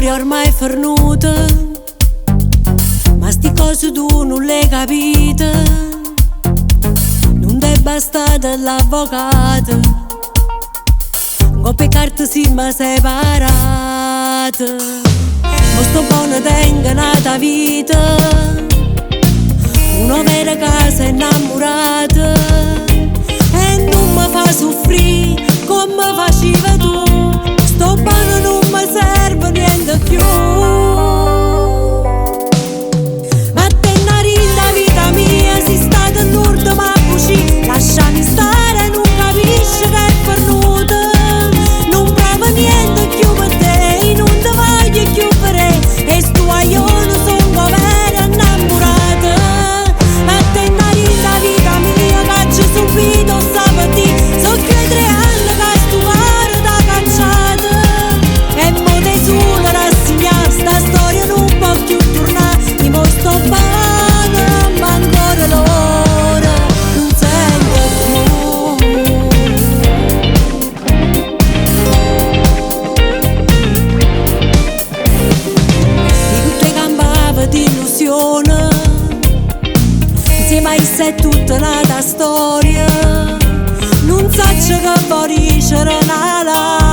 storia ormai fornuta, ma sti cose tu non le capite. Non è bastata l'avvocato, un coppia carte siamo separate. Ma sto buono tengo nata vita, una vera casa innamorata, e non mi fa soffrire come facevi tu. Sto buono non mi serve niente più. Ma te una rinda vita mia, sei stata torta ma buci. Lasciami stare, non capisci che è pernuta. Non provo niente più per te, non ti voglio più per te. E sto io non sono vera innamorata. Ma te una rinda vita mia, caccio subito sabato. So che 3 anni che sto mare da cacciata. E mo te solo rassegnare, sta storia non può più tornare. Ti mostro bene, ma ancora l'ora non sento più. Di tutte campava di illusione, insieme a sé è tutta nata storia. Non so che può dicere nada.